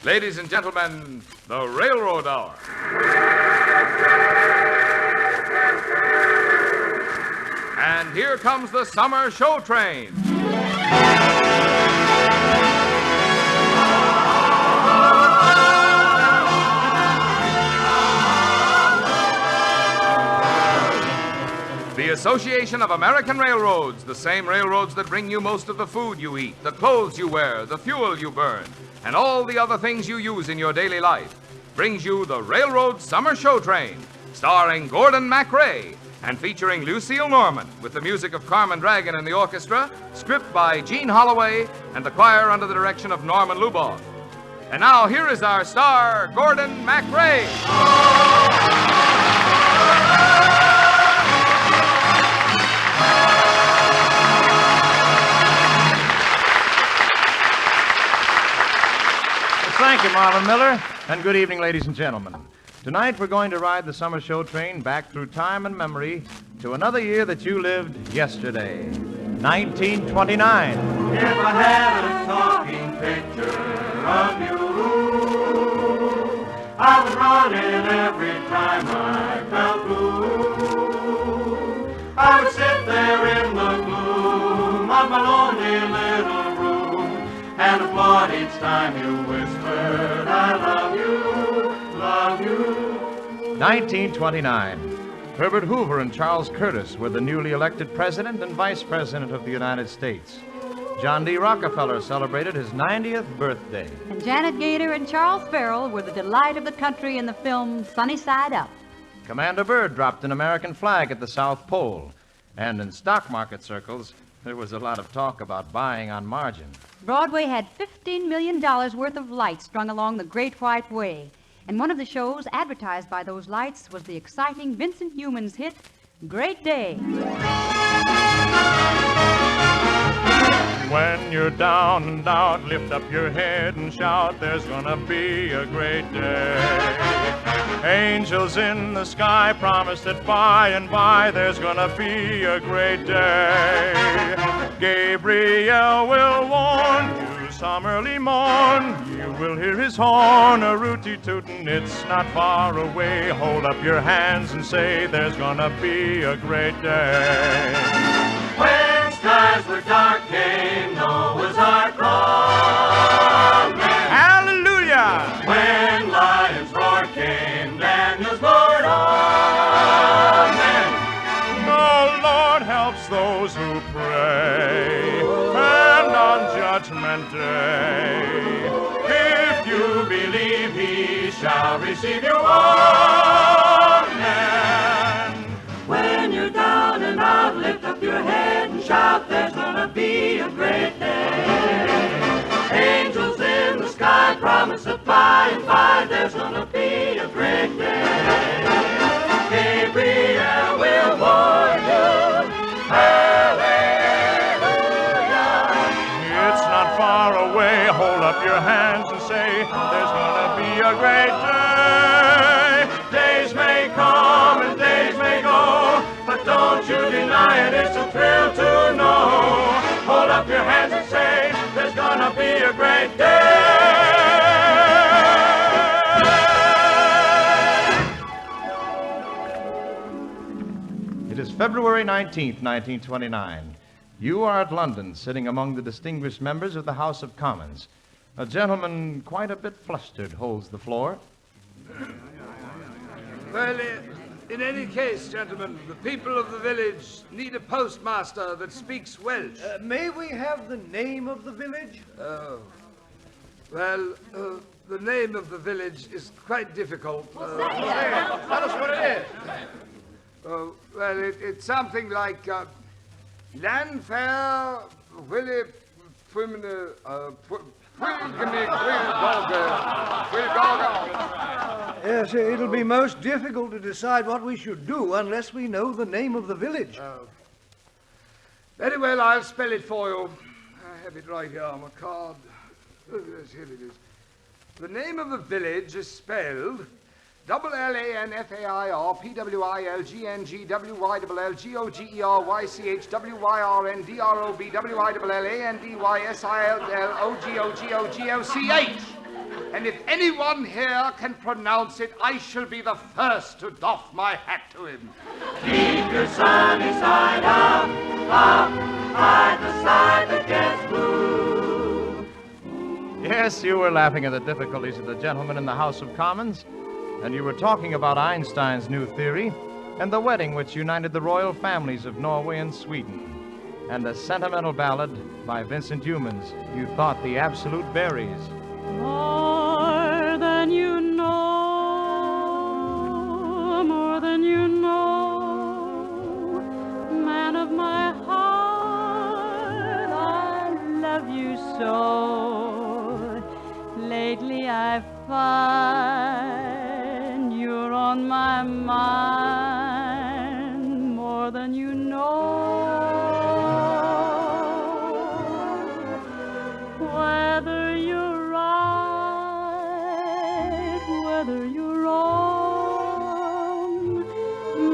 Ladies and gentlemen, the Railroad Hour. And here comes the summer show train. The Association of American Railroads, the same railroads that bring you most of the food you eat, the clothes you wear, the fuel you burn, and all the other things you use in your daily life, brings you the Railroad Summer Show Train, starring Gordon MacRae and featuring Lucille Norman, with the music of Carmen Dragon and the orchestra, script by Gene Holloway, and the choir under the direction of Norman Luboff. And now here is our star, Gordon MacRae. Thank you, Marvin Miller, and good evening, ladies and gentlemen. Tonight we're going to ride the summer show train back through time and memory to another year that you lived yesterday, 1929. If I had a talking picture of you, I would run it every time I felt blue. I would sit there in the gloom of my lonely little room and applaud each time you whispered, I love you, love you. 1929. Herbert Hoover and Charles Curtis were the newly elected President and Vice President of the United States. John D. Rockefeller celebrated his 90th birthday. And Janet Gaynor and Charles Farrell were the delight of the country in the film Sunny Side Up. Commander Byrd dropped an American flag at the South Pole. And in stock market circles, there was a lot of talk about buying on margin. Broadway had $15 million worth of lights strung along the Great White Way. And one of the shows advertised by those lights was the exciting Vincent Youmans hit, Great Day. When you're down and out, lift up your head and shout, there's gonna be a great day. Angels in the sky promise that by and by there's gonna be a great day. Gabriel will warn you some early morn. You will hear his horn a-rooty-tootin'. It's not far away. Hold up your hands and say there's gonna be a great day. When skies were dark came Noah's Ark roaring. Hallelujah! When lions roared came Daniel's Lord Amen. The Lord helps those who pray, and on Judgment Day, If you believe he shall receive you Amen. When you're down and out, lift up your head and shout, there's gonna be a great day. Angels in the sky promise that by and by there's gonna be a great day. Gabriel will warn you, hallelujah. it's not far away. Hold up your hands and say, there's gonna be a great day. Days may come and days may go, but don't you deny it, it's a thrill to know. Hold up your hands and say, there's gonna be a great day. It is February 19th, 1929. You are at London, sitting among the distinguished members of the House of Commons. A gentleman quite a bit flustered holds the floor. Well, in any case, gentlemen, the people of the village need a postmaster that speaks Welsh. May we have the name of the village? Well, the name of the village is quite difficult. Tell us what it is. Well, it's something like Landfair Willie Pwimene Yes, it'll be most difficult to decide what we should do unless we know the name of the village. Very well, I'll spell it for you. I have it right here on my card. Oh, yes, here it is. The name of the village is spelled LANFAIR PWILGNGWYLGOGERYCHWYRNDROBWYLANDYSILLOGOGOGOCH. And if anyone here can pronounce it, I shall be the first to doff my hat to him. Keep your sunny side up, up, hide the side that gets blue. Yes, you were laughing at the difficulties of the gentleman in the House of Commons, and you were talking about Einstein's new theory and the wedding which united the royal families of Norway and Sweden, and the sentimental ballad by Vincent Youmans, You Thought the Absolute Berries. More than you know, more than you know, man of my heart, I love you so. Lately I find you're on my mind more than you know. Whether you're right, whether you're wrong,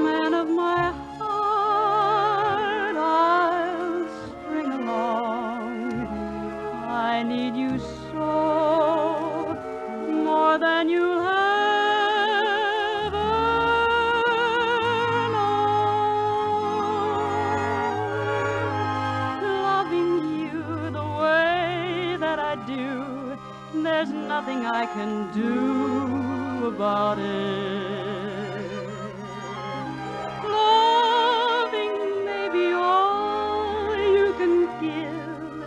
man of my heart, I'll string along. I need you so, more than you'll ever know. Loving you the way that I do, there's nothing I can do about it. Loving may be all you can give,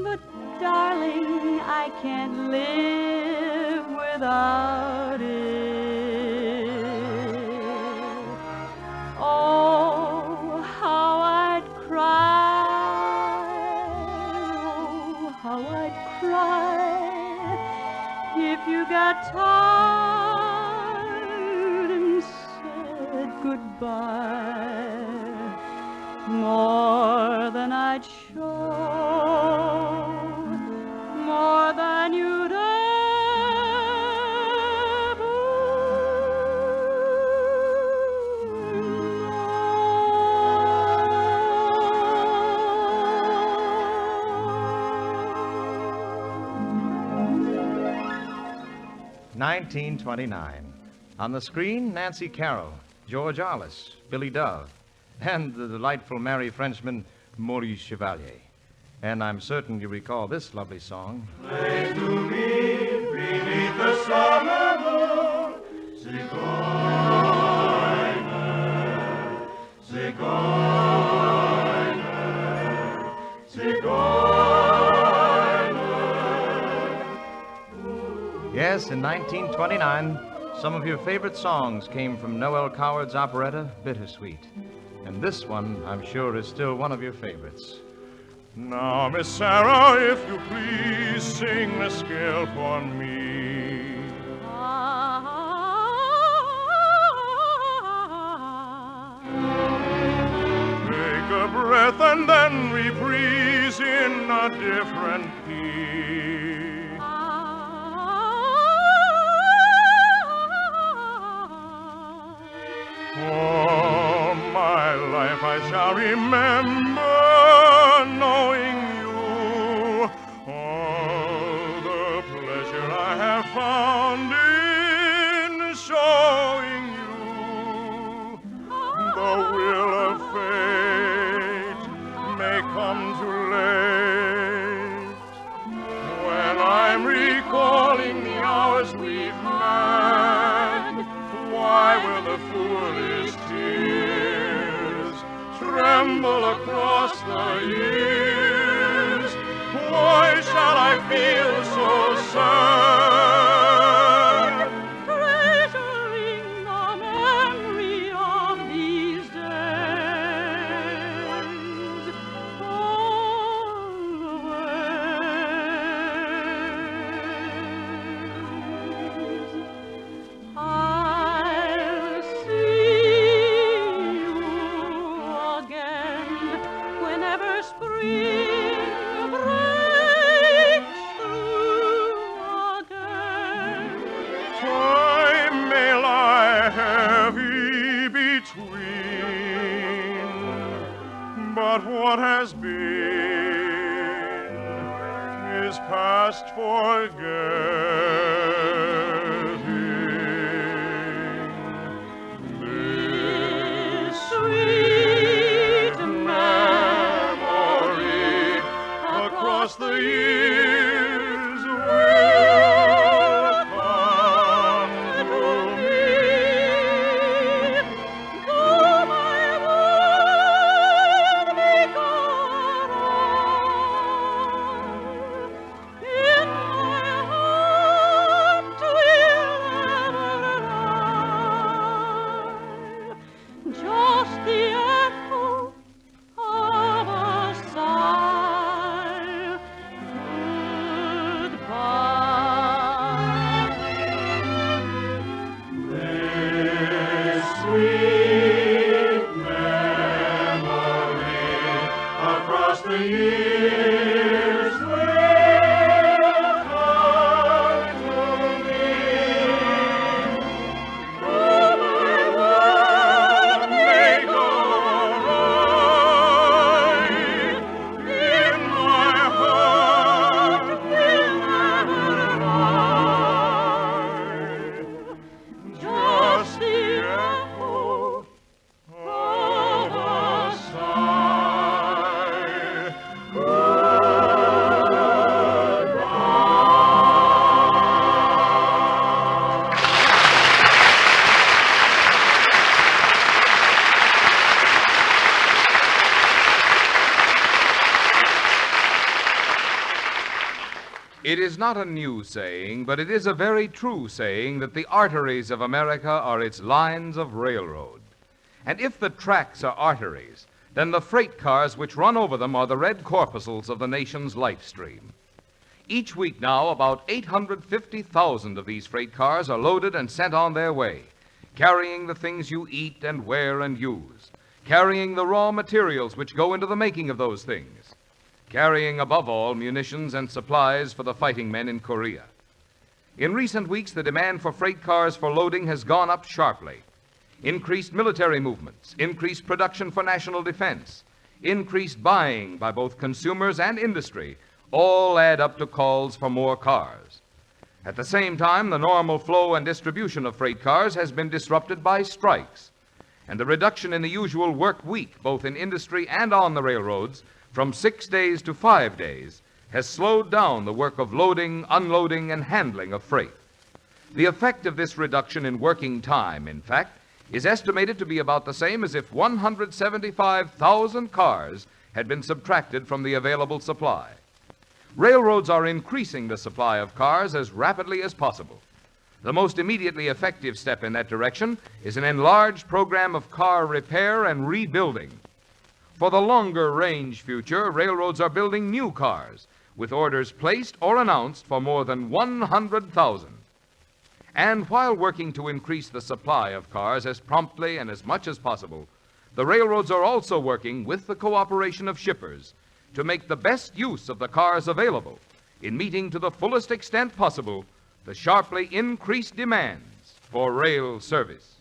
but darling, I can't live without it. Oh, how I'd cry, oh, how I'd cry if you got tired and said goodbye. More than I'd show, more than you'd ever know. 1929. On the screen, Nancy Carroll, George Arliss, Billy Dove, and the delightful merry Frenchman, Maurice Chevalier. And I'm certain you recall this lovely song. Play to me beneath the summer moon, Zigeuner, Zigeuner, Zigeuner. Yes, in 1929, some of your favorite songs came from Noel Coward's operetta, Bittersweet. And this one, I'm sure, is still one of your favorites. Now, Miss Sarah, if you please, sing the scale for me. Take a breath and then reprise in a different key. All my life I shall remember knowing you. All the pleasure I have found in showing you. The will of fate may come too late. When I'm recalling the hours we've had, why will the foolish tears tremble across the years? Why shall I feel so sad? Treasuring the memory of these days, all the ways I'll see you again whenever spring breaks through again. Time may lie heavy between, but what has been is past forget. It is not a new saying, but it is a very true saying that the arteries of America are its lines of railroad. And if the tracks are arteries, then the freight cars which run over them are the red corpuscles of the nation's life stream. Each week now, about 850,000 of these freight cars are loaded and sent on their way, carrying the things you eat and wear and use, carrying the raw materials which go into the making of those things, carrying, above all, munitions and supplies for the fighting men in Korea. In recent weeks, the demand for freight cars for loading has gone up sharply. Increased military movements, increased production for national defense, increased buying by both consumers and industry all add up to calls for more cars. At the same time, the normal flow and distribution of freight cars has been disrupted by strikes, and the reduction in the usual work week, both in industry and on the railroads, from 6 days to 5 days, has slowed down the work of loading, unloading, and handling of freight. The effect of this reduction in working time, in fact, is estimated to be about the same as if 175,000 cars had been subtracted from the available supply. Railroads are increasing the supply of cars as rapidly as possible. The most immediately effective step in that direction is an enlarged program of car repair and rebuilding. For the longer range future, railroads are building new cars with orders placed or announced for more than 100,000. And while working to increase the supply of cars as promptly and as much as possible, the railroads are also working with the cooperation of shippers to make the best use of the cars available in meeting to the fullest extent possible the sharply increased demands for rail service.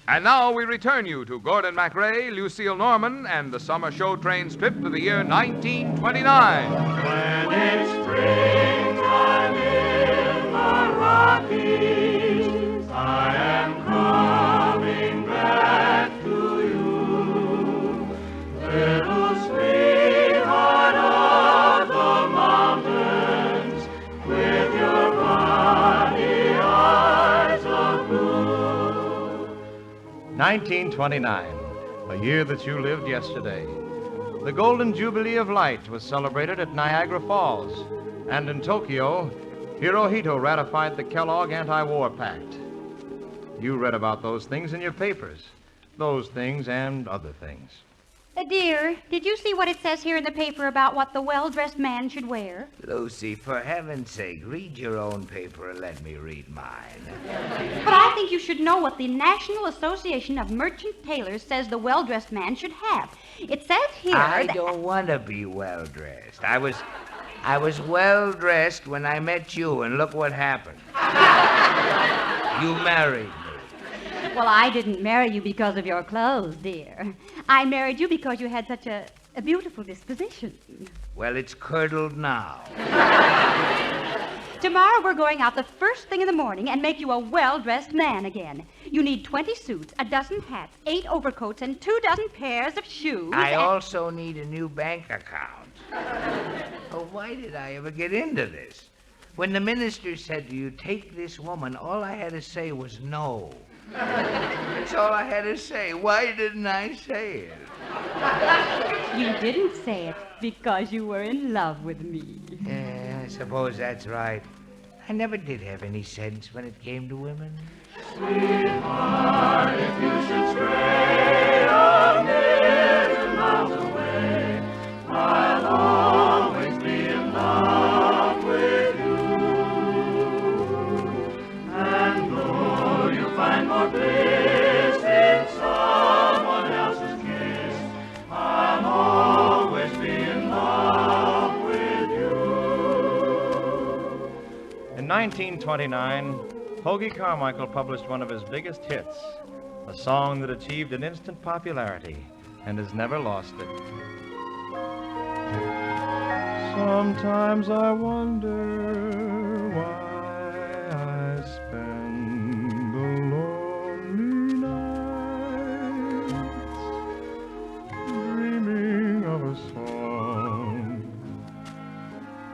And now we return you to Gordon MacRae, Lucille Norman, and the summer show train's trip to the year 1929. When it's springtime in the Rockies, I am coming back to you, little sweetheart of the mountains, with your bonny eyes of blue. 1929, a year that you lived yesterday. The Golden Jubilee of Light was celebrated at Niagara Falls, and in Tokyo, Hirohito ratified the Kellogg Anti-War Pact. You read about those things in your papers, those things and other things. Dear, did you see what it says here in the paper about what the well-dressed man should wear? Lucy, for heaven's sake, read your own paper and let me read mine. But I think you should know what the National Association of Merchant Tailors says the well-dressed man should have. It says here I that... don't want to be well-dressed. I was well-dressed when I met you, and look what happened. You married me. Well, I didn't marry you because of your clothes, dear. I married you because you had such a beautiful disposition. Well, it's curdled now. Tomorrow we're going out the first thing in the morning and make you a well-dressed man again. You need 20 suits, a dozen hats, 8 overcoats, and 24 pairs of shoes. I also need a new bank account. Oh, why did I ever get into this? When the minister said to you, take this woman, all I had to say was no. That's all I had to say. Why didn't I say it? You didn't say it because you were in love with me. Yeah, I suppose that's right. I never did have any sense when it came to women. Sweetheart, if you should stray a million miles away, I'll always be in love with you. And though you find more bliss in someone else's kiss, I'll always be in love with you. In 1929, Hoagy Carmichael published one of his biggest hits, a song that achieved an instant popularity and has never lost it. Sometimes I wonder why I spend the lonely nights dreaming of a song.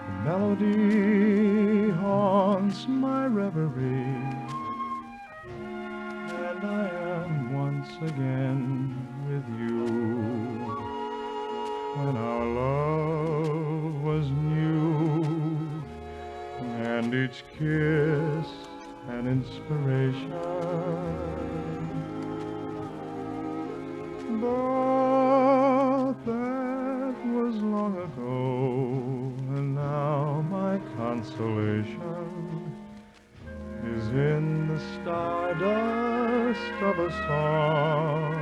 The melody haunts my reverie, again with you. When our love was new, and each kiss an inspiration. But that was long ago, and now my consolation is in the stardust of a song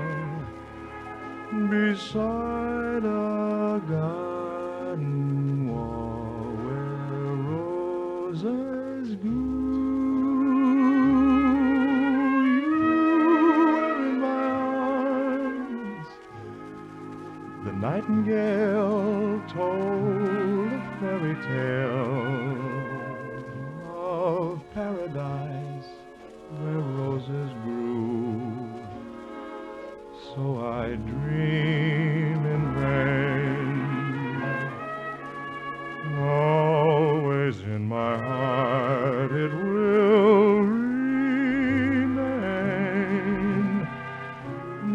beside a garden wall where roses grew. You were in my arms. The nightingale told a fairy tale of paradise where roses grew. So I dream in vain. Always in my heart it will remain,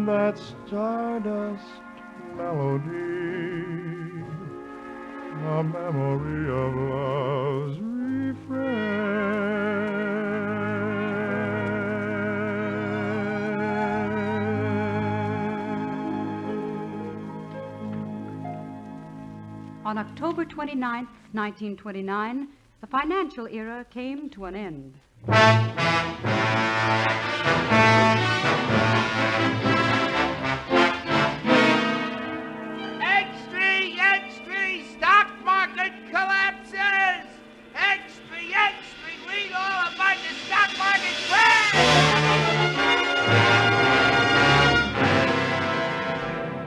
that stardust melody, a memory of love's On October 29th, 1929, the financial era came to an end. Extra, stock market collapses! Extra, read all about the stock market crash!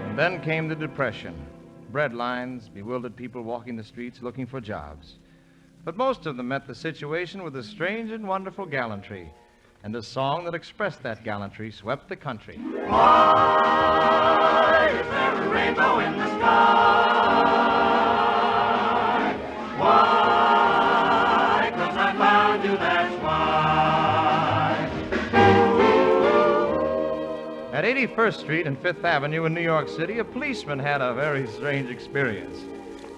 And then came the Depression. Bread lines, bewildered people walking the streets looking for jobs. But most of them met the situation with a strange and wonderful gallantry, and a song that expressed that gallantry swept the country. Why is there a rainbow in the sky? Why? 'Cause I found you, that's why. At 81st Street and 5th Avenue in New York City, a policeman had a very strange experience.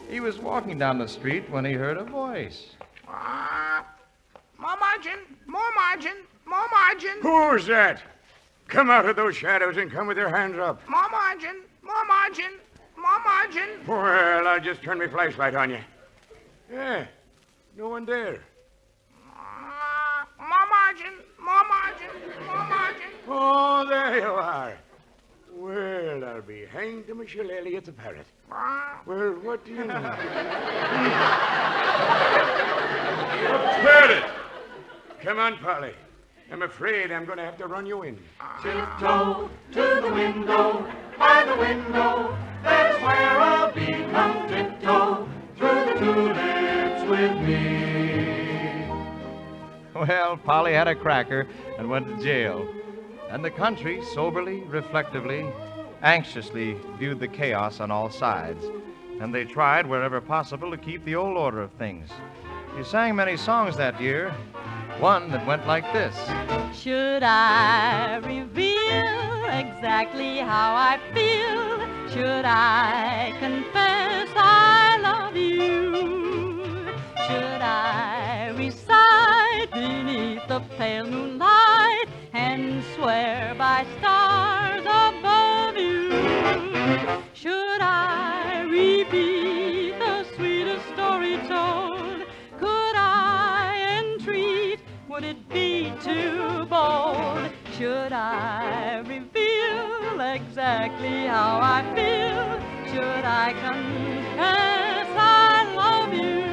He was walking down the street when he heard a voice. More margin, more margin, more margin, Who's that? Come out of those shadows and come with your hands up. more margin, more margin, more margin. Well, I'll just turn my flashlight on you. Yeah, no one there. More margin, more margin, more margin. Oh, there you are. Well, I'll be hanged to my shillelagh at the parrot. Well, what do you know? A parrot! Come on, Polly. I'm afraid I'm going to have to run you in. Tiptoe to the window, by the window, that's where I'll be. Come tiptoe through the tulips with me. Well, Polly had a cracker and went to jail. And the country, soberly, reflectively, anxiously viewed the chaos on all sides. And they tried, wherever possible, to keep the old order of things. He sang many songs that year. One that went like this. Should I reveal exactly how I feel? Should I confess I love you? Should I recite beneath the pale moonlight and swear by stars above you? Should I repeat the sweetest story told? Could I entreat? Would it be too bold? Should I reveal exactly how I feel? Should I confess I love you?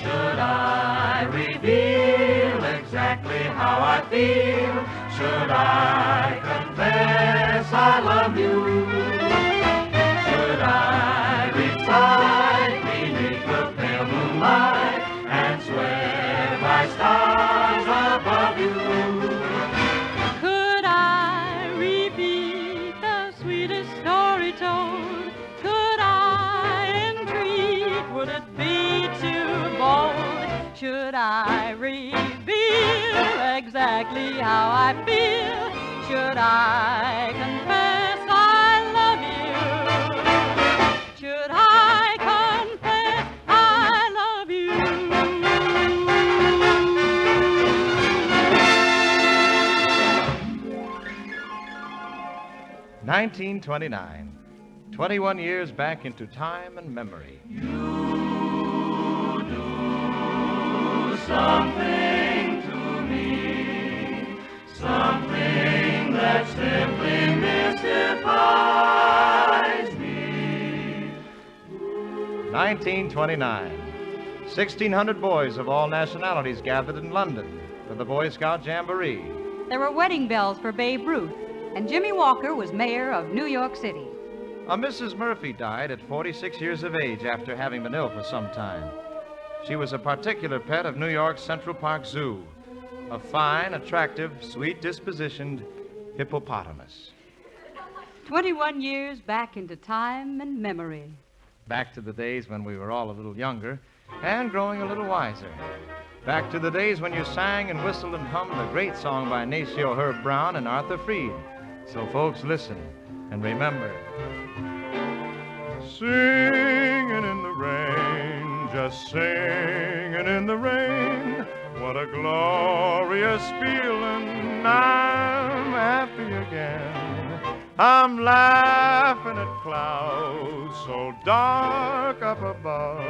Should I reveal exactly how I feel? Should I confess I love you? Should I recite beneath the pale moonlight and swear by stars above you? Could I repeat the sweetest story told? Could I entreat? Would it be too bold? Should I reveal exactly how I feel? Should I confess I love you? Should I confess I love you? 1929. 21 years back into time and memory. Something to me, something that simply mystifies me. 1929. 1,600 boys of all nationalities gathered in London for the Boy Scout Jamboree. There were wedding bells for Babe Ruth, and Jimmy Walker was mayor of New York City. A Mrs. Murphy died at 46 years of age after having been ill for some time. She was a particular pet of New York's Central Park Zoo, a fine, attractive, sweet-dispositioned hippopotamus. 21 years back into time and memory. Back to the days when we were all a little younger and growing a little wiser. Back to the days when you sang and whistled and hummed a great song by Nacio Herb Brown and Arthur Freed. So, folks, listen and remember. Singing in the rain, just singing in the rain. What a glorious feeling, I'm happy again. I'm laughing at clouds so dark up above.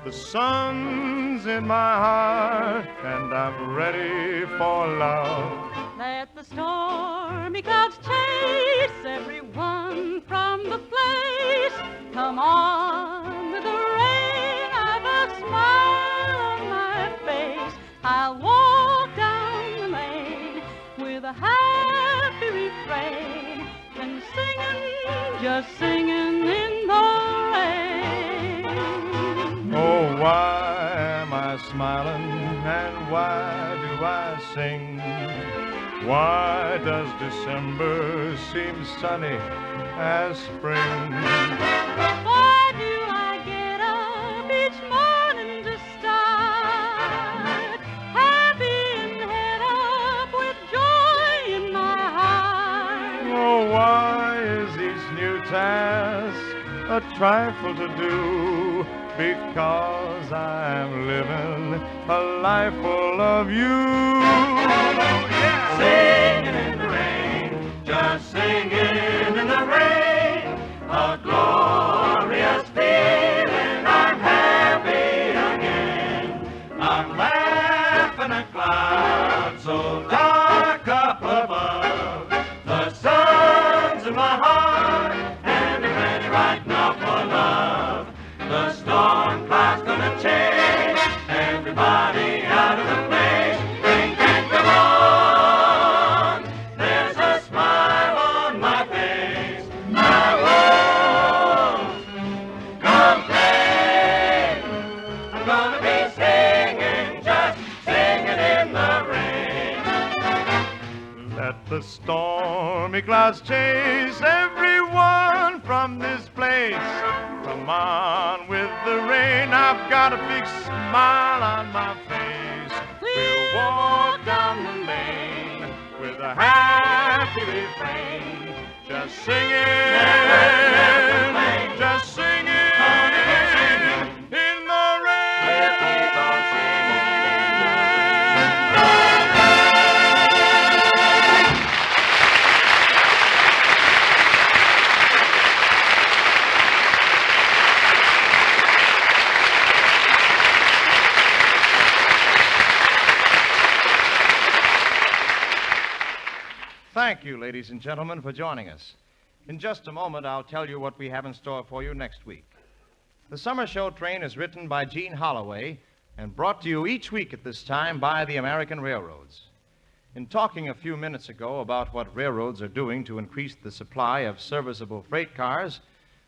The sun's in my heart and I'm ready for love. Let the stormy clouds chase everyone from the place. Come on with the rain, I've a smile on my face. I'll walk down the lane with a happy refrain and singing, just singing in the rain. Oh, why am I smiling and why do I sing? Why does December seem sunny as spring? Why do I get up each morning to start happy and head up with joy in my heart? Oh, why is each new task a trifle to do? Because I'm living a life full of you. Singing in the rain, just singing in the rain. A glorious feeling, I'm happy again. I'm laughing at clouds so dark up above. The sun's in my heart and I'm ready right now for love. The storm cloud's gonna chase everybody out of the place. Rain can't come on. There's a smile on my face. I won't complain. I'm gonna be singing, just singing in the rain. Let the stormy clouds chase everyone from this place. Come on with the rain, I've got a big smile on my face. We'll walk down the lane with a happy refrain. Just singing, just singing in the rain. We'll keep on singing in the Thank you, ladies and gentlemen, for joining us. In just a moment, I'll tell you what we have in store for you next week. The Summer Show Train is written by Gene Holloway and brought to you each week at this time by the American Railroads. In talking a few minutes ago about what railroads are doing to increase the supply of serviceable freight cars,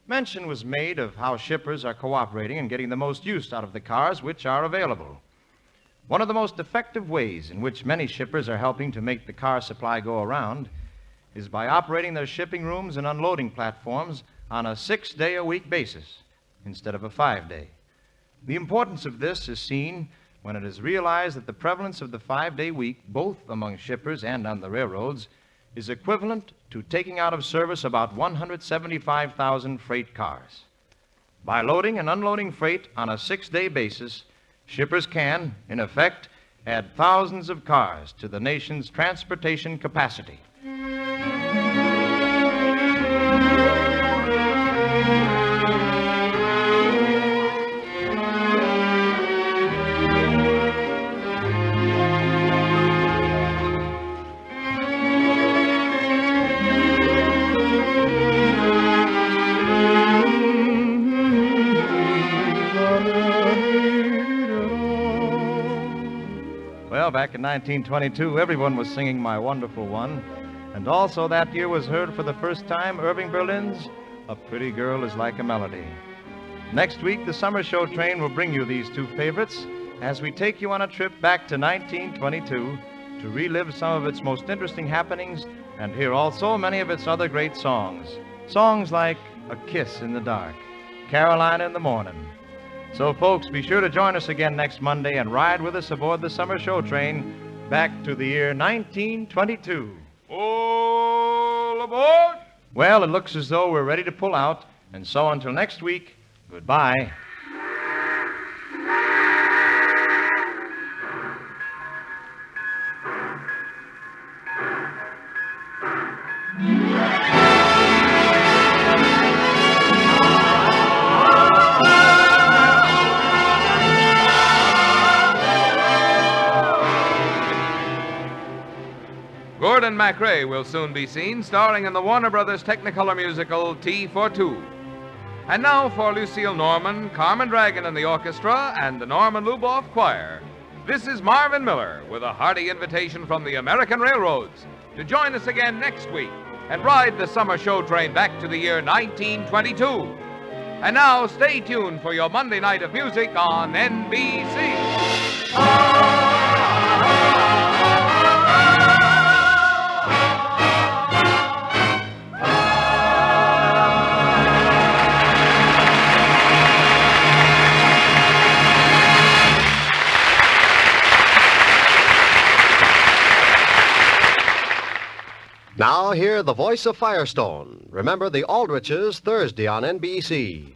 mention was made of how shippers are cooperating and getting the most use out of the cars which are available. One of the most effective ways in which many shippers are helping to make the car supply go around is by operating their shipping rooms and unloading platforms on a 6-day-a-week basis instead of a 5-day. The importance of this is seen when it is realized that the prevalence of the 5-day week, both among shippers and on the railroads, is equivalent to taking out of service about 175,000 freight cars. By loading and unloading freight on a 6-day basis, shippers can, in effect, add thousands of cars to the nation's transportation capacity. Well, back in 1922, everyone was singing My Wonderful One. And also that year was heard for the first time Irving Berlin's A Pretty Girl is Like a Melody. Next week, the Summer Show Train will bring you these two favorites as we take you on a trip back to 1922 to relive some of its most interesting happenings and hear also many of its other great songs. Songs like A Kiss in the Dark, Carolina in the Morning. So, folks, be sure to join us again next Monday and ride with us aboard the Summer Show Train back to the year 1922. All aboard! Well, it looks as though we're ready to pull out, and so until next week, goodbye. Gordon MacRae will soon be seen starring in the Warner Brothers Technicolor musical Tea for Two. And now for Lucille Norman, Carmen Dragon and the orchestra, and the Norman Luboff Choir. This is Marvin Miller with a hearty invitation from the American Railroads to join us again next week and ride the Summer Show Train back to the year 1922. And now stay tuned for your Monday night of music on NBC. Now hear the voice of Firestone. Remember the Aldriches Thursday on NBC.